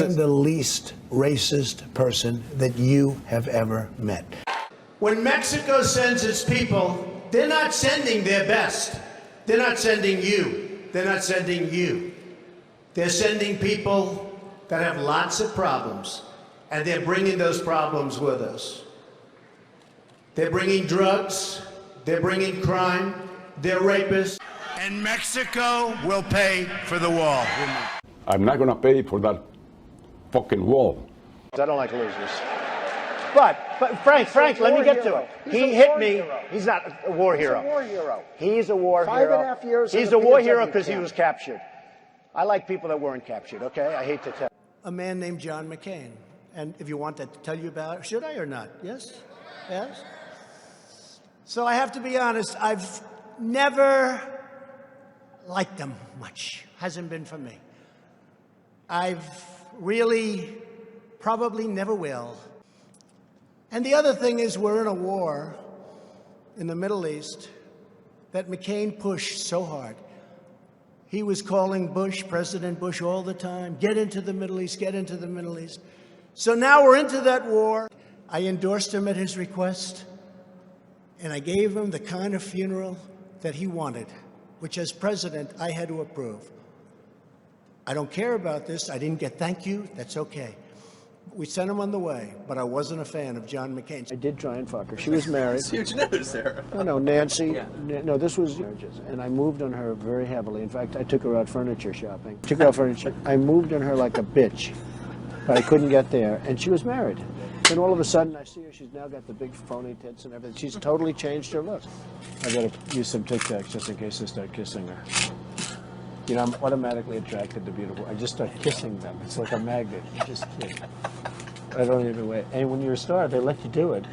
I am the least racist person that you have ever met. When Mexico sends its people, they're not sending their best. They're not sending you. They're not sending you. They're sending people that have lots of problems, and they're bringing those problems with us. They're bringing drugs, they're bringing crime, they're rapists, and Mexico will pay for the wall. I'm not going to pay for that fucking wall. I don't like losers. But Frank, let me get to it. He hit me. He's not a war hero. He's a war hero. He's a war hero. 5.5 years. He's a war hero because he was captured. I like people that weren't captured, okay? I hate to tell. A man named John McCain. And if you want to tell you about it, should I or not? Yes? Yes? So I have to be honest, I've never liked him much. Hasn't been for me. I've really probably never will. And the other thing is we're in a war in the Middle East that McCain pushed so hard. He was calling Bush, President Bush, all the time, get into the Middle East, get into the Middle East. So now we're into that war. I endorsed him at his request, and I gave him the kind of funeral that he wanted, which as president, I had to approve. I don't care about this. I didn't get thank you. That's okay. We sent him on the way, but I wasn't a fan of John McCain. I did try and fuck her. She was married. It's huge news, Sarah. No, Nancy. Yeah. No, this was marriages, and I moved on her very heavily. In fact, I took her out furniture shopping. Took her out furniture. I moved on her like a bitch, but I couldn't get there, and she was married. Then all of a sudden, I see her. She's now got the big phony tits and everything. She's totally changed her look. I got to use some Tic Tacs just in case I start kissing her. You know, I'm automatically attracted to beautiful. I just start kissing them. It's like a magnet. I don't even wait. And when you're a star, they let you do it.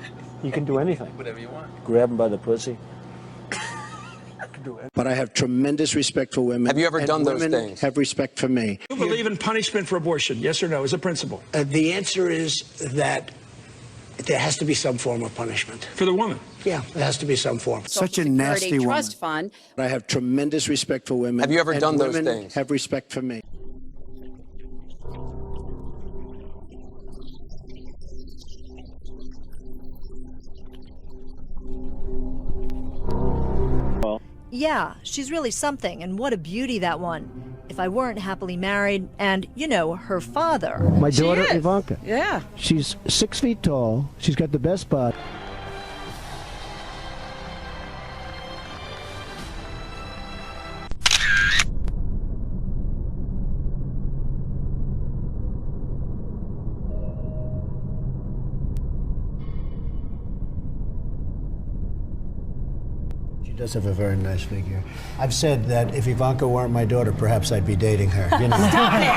You can do anything. Whatever you want. Grab them by the pussy. But I have tremendous respect for women. Have you ever done those things? Have respect for me. Do you believe in punishment for abortion? Yes or no, as a principle? The answer is that there has to be some form of punishment. For the woman? Yeah, there has to be some form. Such a nasty woman. Trust fund. I have tremendous respect for women. Have you ever done those women things? Have respect for me. Yeah, she's really something, and what a beauty, that one. If I weren't happily married, and, you know, her father. My daughter, Ivanka. Yeah. She's 6 feet tall. She's got the best butt. Does have a very nice figure. I've said that if Ivanka weren't my daughter, perhaps I'd be dating her. You know? Stop it!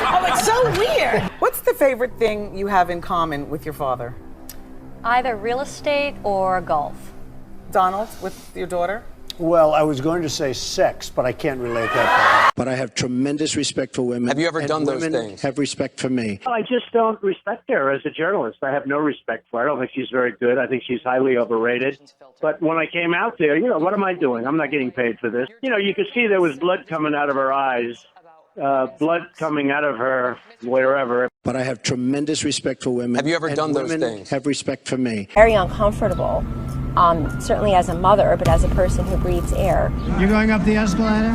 Oh, it's so weird. What's the favorite thing you have in common with your father? Either real estate or golf. Donald, with your daughter? Well, I was going to say sex, but I can't relate that. But I have tremendous respect for women. Have you ever done those women things? Have respect for me. I just don't respect her as a journalist. I have no respect for her. I don't think she's very good. I think she's highly overrated. But when I came out there, you know, what am I doing? I'm not getting paid for this. You know, you could see there was blood coming out of her eyes, blood coming out of her wherever. But I have tremendous respect for women. Have you ever done those women things? Have respect for me. Very uncomfortable, certainly as a mother, but as a person who breathes air. You're going up the escalator?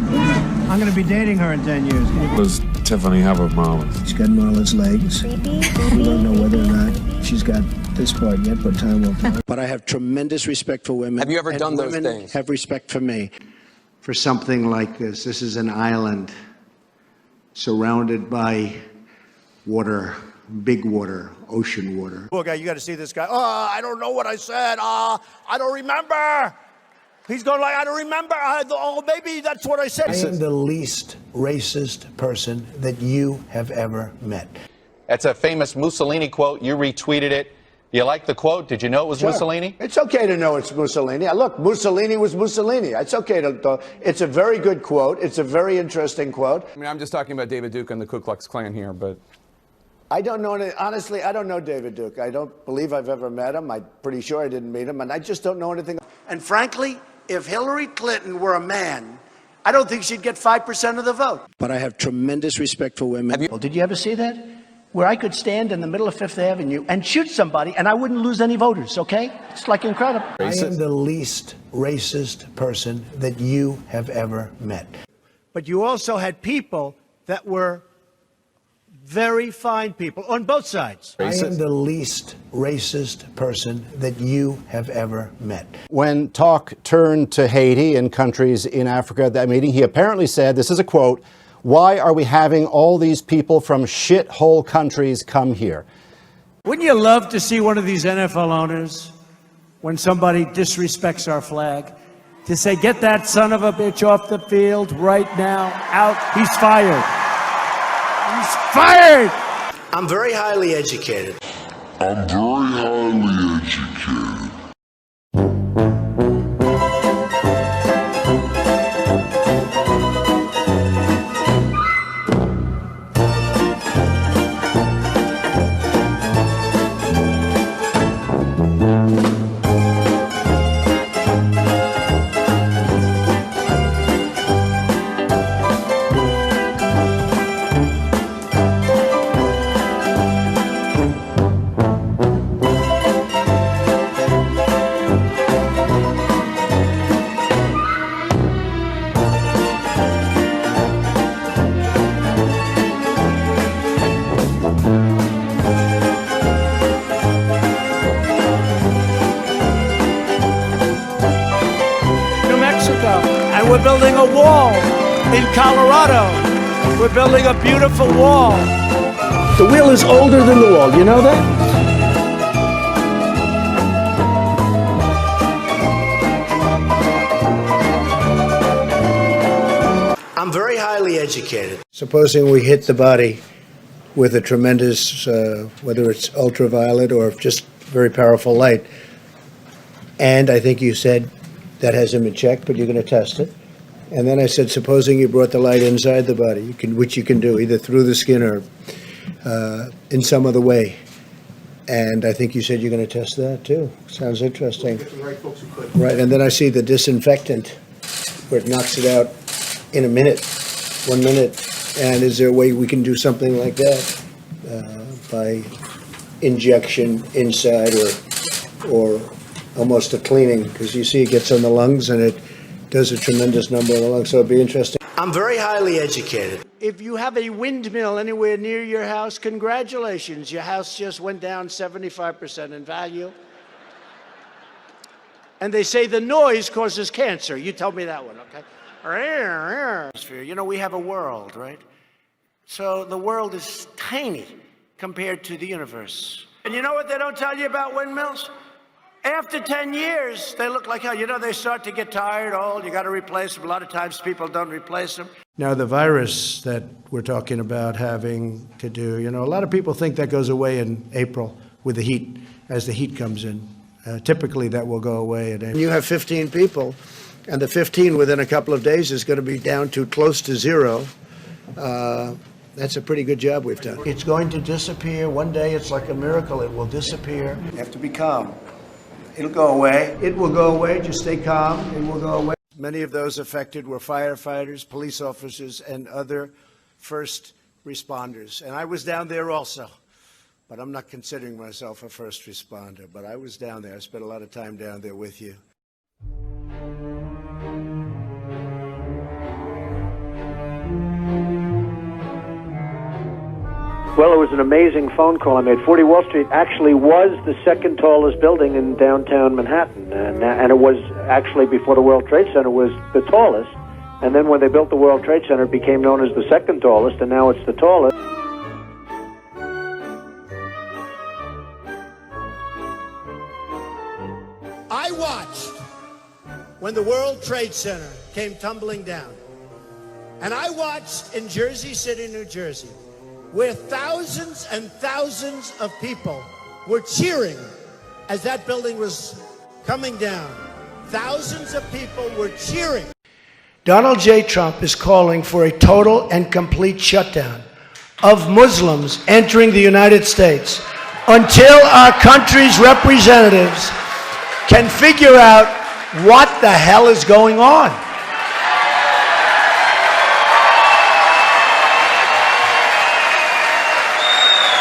I'm going to be dating her in 10 years. What does Tiffany have of Marlon? She's got Marla's legs. Creepy. We don't know whether or not she's got this part yet, but time will tell. But I have tremendous respect for women. Have you ever done those women things? Have respect for me. For something like this, this is an island surrounded by water, big water, ocean water. Poor guy, you got to see this guy. Oh, I don't know what I said. I don't remember. He's going like, I don't remember. Maybe that's what I said. I am the least racist person that you have ever met. That's a famous Mussolini quote. You retweeted it. Do you like the quote? Did you know it was Mussolini? It's okay to know it's Mussolini. Look, Mussolini was Mussolini. It's okay to. It's a very good quote. It's a very interesting quote. I mean, I'm just talking about David Duke and the Ku Klux Klan here, but... I don't know, honestly, I don't know David Duke. I don't believe I've ever met him. I'm pretty sure I didn't meet him, and I just don't know anything. And frankly, if Hillary Clinton were a man, I don't think she'd get 5% of the vote. But I have tremendous respect for women. Have you... Did you ever see that? where I could stand in the middle of Fifth Avenue and shoot somebody and I wouldn't lose any voters, okay? It's like incredible. I am the least racist person that you have ever met. But you also had people that were very fine people on both sides. I am the least racist person that you have ever met. When talk turned to Haiti and countries in Africa at that meeting, he apparently said, this is a quote, "Why are we having all these people from shithole countries come here?" Wouldn't you love to see one of these NFL owners, when somebody disrespects our flag, to say, "Get that son of a bitch off the field right now, out, he's fired. He's fired!" I'm very highly educated. I'm very highly educated. And we're building a wall in Colorado. We're building a beautiful wall. The wheel is older than the wall. You know that? I'm very highly educated. Supposing we hit the body with a tremendous, whether it's ultraviolet or just very powerful light, and I think you said that hasn't been checked, but you're going to test it. And then I said, supposing you brought the light inside the body, which you can do either through the skin or in some other way. And I think you said you're going to test that too. Sounds interesting. Right, and then I see the disinfectant where it knocks it out in a minute, 1 minute. And is there a way we can do something like that by injection inside or almost a cleaning, because you see it gets on the lungs and it does a tremendous number on the lungs, so it'd be interesting. I'm very highly educated. If you have a windmill anywhere near your house, congratulations, your house just went down 75% in value. And they say the noise causes cancer. You told me that one, okay? You know, we have a world, right? So the world is tiny compared to the universe. And you know what they don't tell you about windmills? After 10 years, they look like hell. You know, they start to get tired, old. You got to replace them. A lot of times people don't replace them. Now, the virus that we're talking about having to do, you know, a lot of people think that goes away in April with the heat, as the heat comes in. Typically, that will go away in April. You have 15 people, and the 15 within a couple of days is going to be down to close to zero. That's a pretty good job we've done. It's going to disappear. One day, it's like a miracle. It will disappear. You have to be calm. It'll go away. It will go away. Just stay calm. It will go away. Many of those affected were firefighters, police officers, and other first responders. And I was down there also. But I'm not considering myself a first responder. But I was down there. I spent a lot of time down there with you. Well, it was an amazing phone call I made. 40 Wall Street actually was the second tallest building in downtown Manhattan. And it was actually, before the World Trade Center, was the tallest. And then when they built the World Trade Center, it became known as the second tallest, and now it's the tallest. I watched when the World Trade Center came tumbling down. And I watched in Jersey City, New Jersey, where thousands and thousands of people were cheering as that building was coming down. Thousands of people were cheering. Donald J. Trump is calling for a total and complete shutdown of Muslims entering the United States until our country's representatives can figure out what the hell is going on.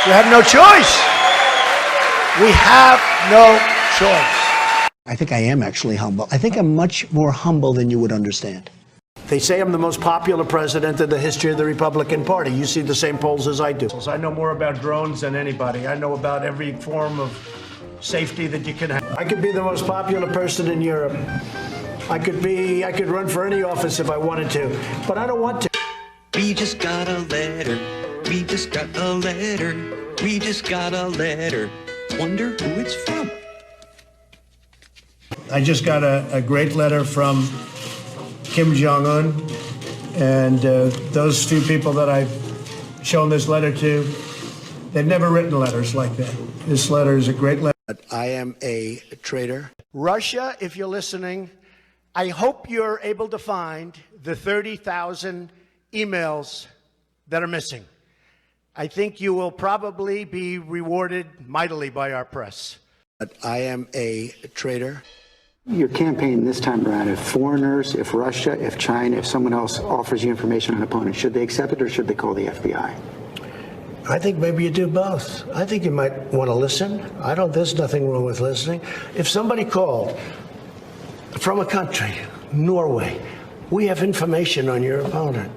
We have no choice. We have no choice. I think I am actually humble. I think I'm much more humble than you would understand. They say I'm the most popular president in the history of the Republican Party. You see the same polls as I do. I know more about drones than anybody. I know about every form of safety that you can have. I could be the most popular person in Europe. I could run for any office if I wanted to, but I don't want to. We just got a letter. We just got a letter. We just got a letter. Wonder who it's from. I just got a great letter from Kim Jong-un, and those two people that I've shown this letter to, they've never written letters like that. This letter is a great letter. I am a traitor. Russia, if you're listening, I hope you're able to find the 30,000 emails that are missing. I think you will probably be rewarded mightily by our press. I am a traitor. Your campaign this time around, if foreigners, if Russia, if China, if someone else offers you information on an opponent, should they accept it or should they call the FBI? I think maybe you do both. I think you might want to listen. There's nothing wrong with listening. If somebody called from a country, Norway, we have information on your opponent.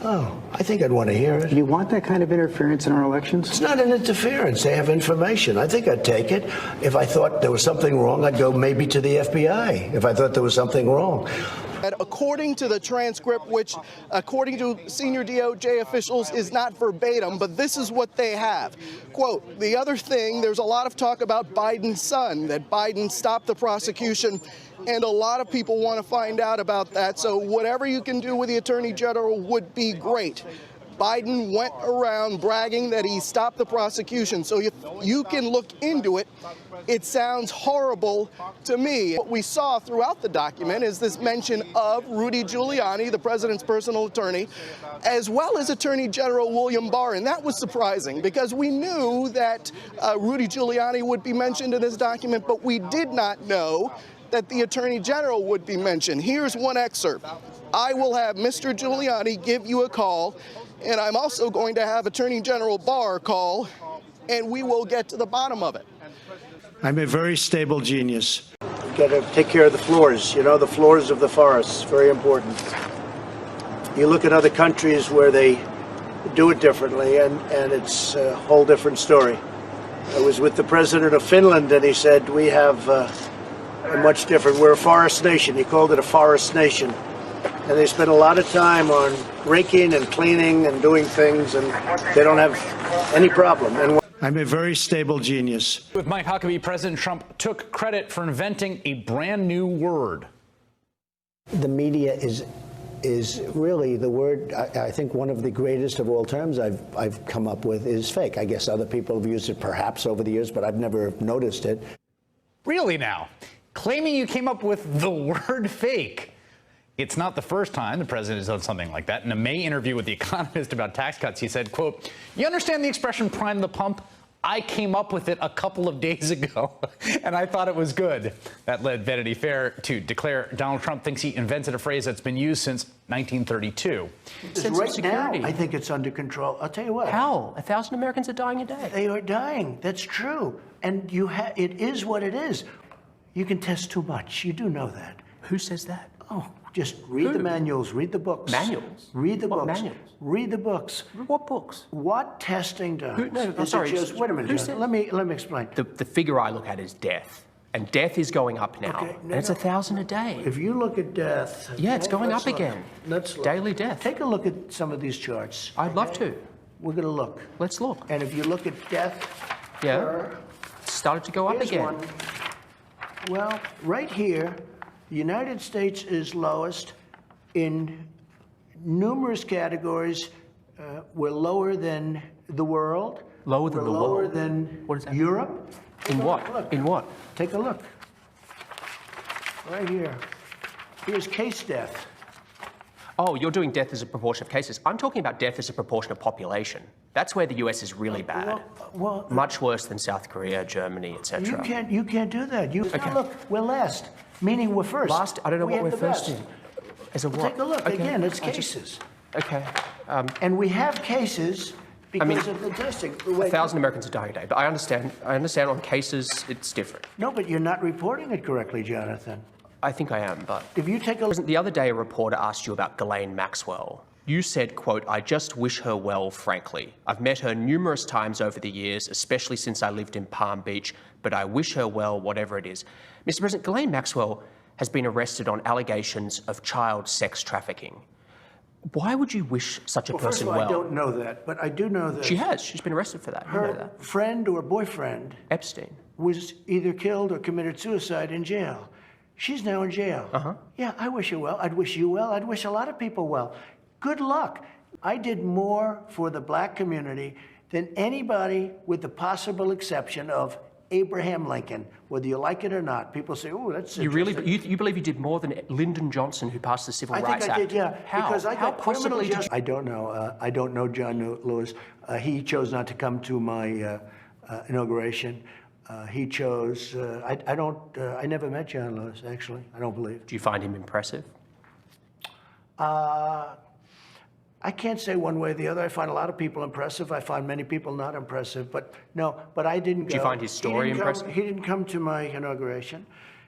Oh, I think I'd want to hear it. You want that kind of interference in our elections? It's not an interference. They have information. I think I'd take it. If I thought there was something wrong, I'd go maybe to the FBI if I thought there was something wrong. According to the transcript, which according to senior DOJ officials is not verbatim, but this is what they have. Quote, the other thing, there's a lot of talk about Biden's son, that Biden stopped the prosecution, and a lot of people want to find out about that. So whatever you can do with the Attorney General would be great. Biden went around bragging that he stopped the prosecution. So if you can look into it, it sounds horrible to me. What we saw throughout the document is this mention of Rudy Giuliani, the president's personal attorney, as well as Attorney General William Barr. And that was surprising because we knew that Rudy Giuliani would be mentioned in this document, but we did not know that the Attorney General would be mentioned. Here's one excerpt. I will have Mr. Giuliani give you a call, and I'm also going to have Attorney General Barr call, and we will get to the bottom of it. I'm a very stable genius. You've got to take care of the floors, the floors of the forests, very important. You look at other countries where they do it differently, and it's a whole different story. I was with the president of Finland, and he said, we have a much different, we're a forest nation. He called it a forest nation. And they spend a lot of time on raking and cleaning and doing things, and they don't have any problem. And I'm a very stable genius. With Mike Huckabee, President Trump took credit for inventing a brand new word. The media is really the word, I think one of the greatest of all terms I've come up with is fake. I guess other people have used it perhaps over the years, but I've never noticed it. Really now? Claiming you came up with the word fake. It's not the first time the president has done something like that. In a May interview with The Economist about tax cuts, he said, quote, you understand the expression prime the pump? I came up with it a couple of days ago, and I thought it was good. That led Vanity Fair to declare Donald Trump thinks he invented a phrase that's been used since 1932. Right now, I think it's under control. I'll tell you what. How? 1,000 Americans are dying a day. They are dying. That's true. And it is what it is. You can test too much. You do know that. Who says that? Oh, just read the manuals, read the books. Manuals? Read the What books. manuals? Read the books. What books? What testing does. Sorry. Wait a minute, John. Let me explain. The figure I look at is death. And death is going up now. Okay, and it's 1,000 a day. If you look at death... Yeah, it's going up again. Let's look. Daily death. Take a look at some of these charts. I'd love to. We're going to look. Let's look. And if you look at death... Yeah. It's started to go up again. One. Well, right here, the United States is lowest in numerous categories. We're lower than the world. Lower than the world? Lower than what is that? Europe. In what? Look. In what? Take a look. Right here. Here's case death. Oh, you're doing death as a proportion of cases. I'm talking about death as a proportion of population. That's where the US is really bad. Well, much worse than South Korea, Germany, etc. You can't do that. Now look, we're last, meaning we're first. Last? I don't know what we're first in. As a what? Take a look. Okay. Again, it's cases. Okay. And we have cases because of the testing. 1,000 Americans are dying a day, but I understand on cases it's different. No, but you're not reporting it correctly, Jonathan. I think I am, but if you take a look. The other day, a reporter asked you about Ghislaine Maxwell. You said, quote, "I just wish her well, frankly. I've met her numerous times over the years, especially since I lived in Palm Beach, but I wish her well, whatever it is." Mr. President, Ghislaine Maxwell has been arrested on allegations of child sex trafficking. Why would you wish such a person well? I don't know that, but I do know that she has. She's been arrested for that. You know that. Friend or boyfriend, Epstein, was either killed or committed suicide in jail. She's now in jail. Yeah, I wish her well. I'd wish you well. I'd wish a lot of people well. Good luck. I did more for the black community than anybody with the possible exception of Abraham Lincoln, whether you like it or not. People say, oh, that's interesting. You believe you did more than Lyndon Johnson, who passed the Civil Rights Act? I think I did, yeah. How? Because I got criminal justice. I don't know. I don't know John Lewis. He chose not to come to my inauguration. He chose, I never met John Lewis, actually. I don't believe. Do you find him impressive? I can't say one way or the other. I find a lot of people impressive. I find many people not impressive. But I didn't go. Do you find his story impressive? He didn't come to my inauguration.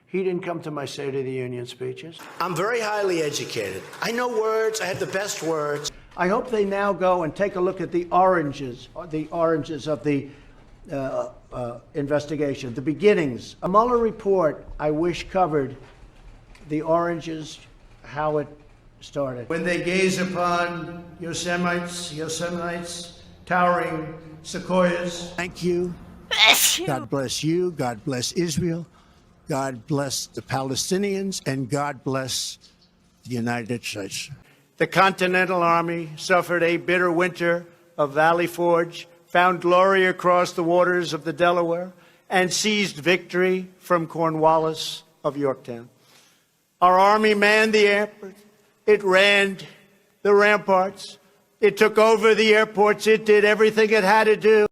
He didn't come to my State of the Union speeches. I'm very highly educated. I know words. I have the best words. I hope they now go and take a look at the oranges of the investigation, the beginnings. A Mueller report, I wish, covered the oranges, how it started. When they gaze upon Yosemites, towering sequoias. Thank you. God bless you. God bless Israel. God bless the Palestinians. And God bless the United States. The Continental Army suffered a bitter winter of Valley Forge, found glory across the waters of the Delaware, and seized victory from Cornwallis of Yorktown. Our Army manned the airport. It ran the ramparts. It took over the airports. It did everything it had to do.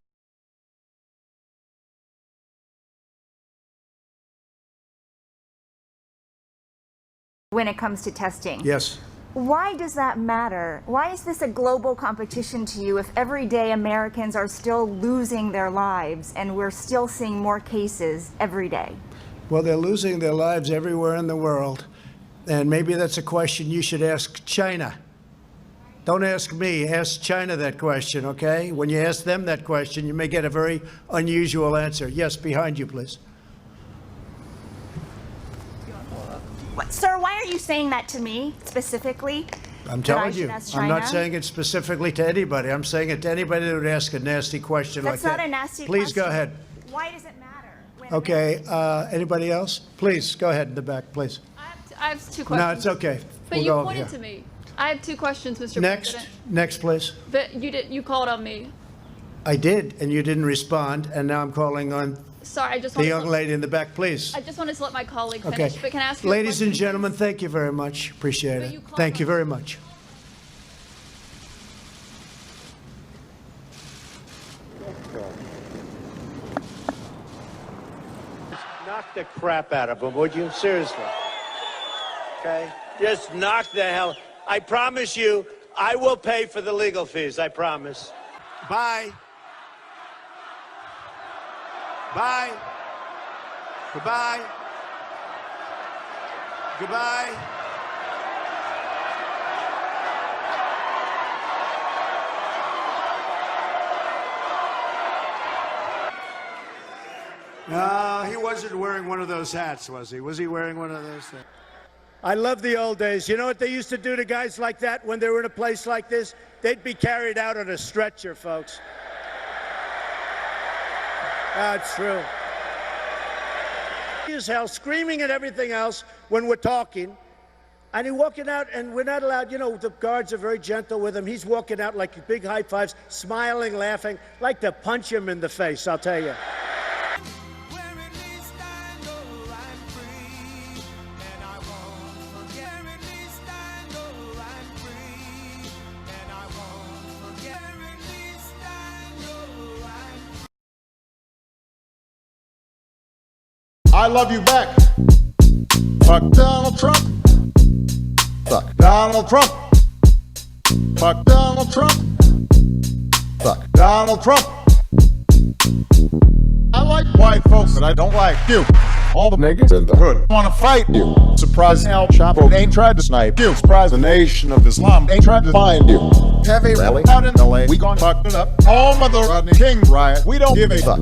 When it comes to testing. Yes. Why does that matter? Why is this a global competition to you if every day Americans are still losing their lives and we're still seeing more cases every day? Well, they're losing their lives everywhere in the world. And maybe that's a question you should ask China. Don't ask me, ask China that question, okay? When you ask them that question, you may get a very unusual answer. Yes, behind you, please. Sir, why are you saying that to me specifically? I'm telling you, I'm not saying it specifically to anybody. I'm saying it to anybody that would ask a nasty question like that. That's not a nasty question. Please go ahead. Why does it matter? Okay, anybody else? Please, go ahead in the back, please. I have two questions. No, it's okay. But We'll you go pointed here. to me. I have two questions, Mr. President. Next, please. But you called on me. I did, and you didn't respond, and now I'm calling on Sorry, I just the wanted young lady in the back, please. I just wanted to let my colleague finish. Okay. But can I ask you Ladies a and question? gentlemen, thank you very much. Appreciate it. Thank you very much. Knock the crap out of him, would you? Seriously. Okay? Just knock the hell. I promise you, I will pay for the legal fees. I promise. Bye. Bye. Goodbye. Goodbye. No, he wasn't wearing one of those hats, was he? Was he wearing one of those things? I love the old days. You know what they used to do to guys like that when they were in a place like this? They'd be carried out on a stretcher, folks. That's true. As hell, screaming at everything else when we're talking. And he's walking out, and we're not allowed, you know, the guards are very gentle with him. He's walking out like big high fives, smiling, laughing, like to punch him in the face, I'll tell you. I love you back. Fuck Donald Trump. Fuck Donald Trump. Fuck Donald Trump. Fuck Donald Trump. I like white folks, but I don't like you. All the niggas in the hood wanna fight you. Surprise El Chapo ain't tried to snipe you. Surprise the Nation of Islam ain't tried to find you. Heavy rally out in LA, we gon' fuck it up. All mother Rodney King riot, we don't give a fuck.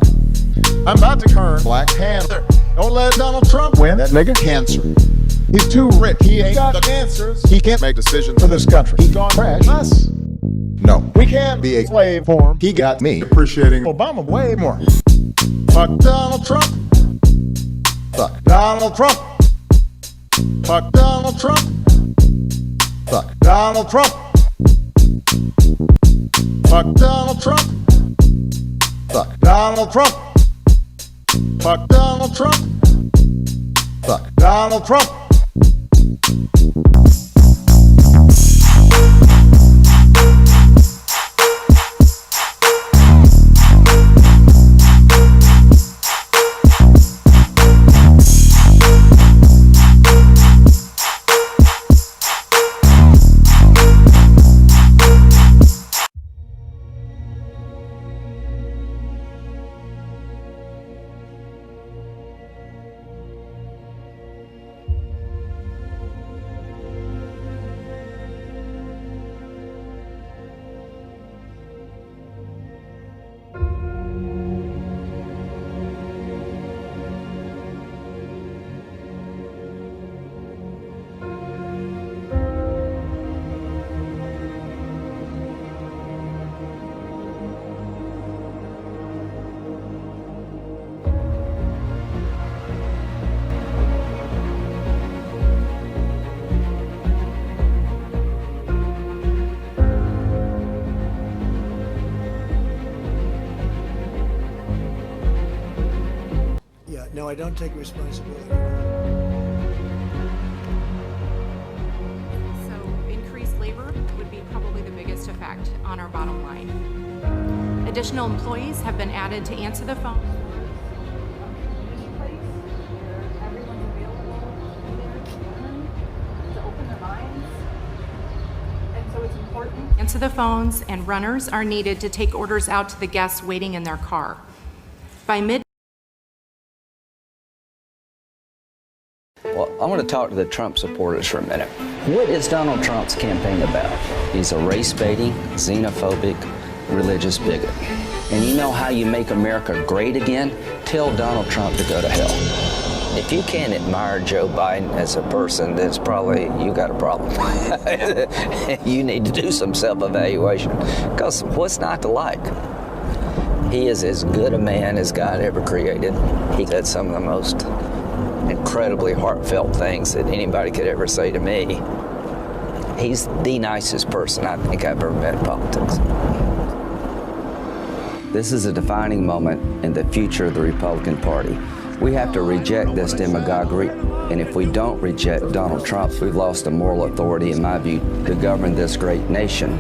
I'm about to turn Black Panther. Don't let Donald Trump win, that nigga cancer. He's too rich, he ain't got the answers. He can't make decisions for this country. He gon' crash us. No, we can't be a slave for him. He got me appreciating Obama way more. Fuck Donald Trump. Fuck Donald Trump. Fuck Donald Trump. Fuck Donald Trump. Fuck Donald Trump. Fuck Donald Trump. Fuck Donald Trump. Fuck Donald Trump. No, I don't take responsibility. So increased labor would be probably the biggest effect on our bottom line. Additional employees have been added to answer the phone. Answer the phones, and runners are needed to take orders out to the guests waiting in their car. By mid Well, I want to talk to the Trump supporters for a minute. What is Donald Trump's campaign about? He's a race-baiting, xenophobic, religious bigot. And you know how you make America great again? Tell Donald Trump to go to hell. If you can't admire Joe Biden as a person, then it's probably you got a problem. You need to do some self-evaluation. Because what's not to like? He is as good a man as God ever created. He said some of the most incredibly heartfelt things that anybody could ever say to me. He's the nicest person I think I've ever met in politics. This is a defining moment in the future of the Republican Party. We have to reject this demagoguery, and if we don't reject Donald Trump, we've lost the moral authority, in my view, to govern this great nation.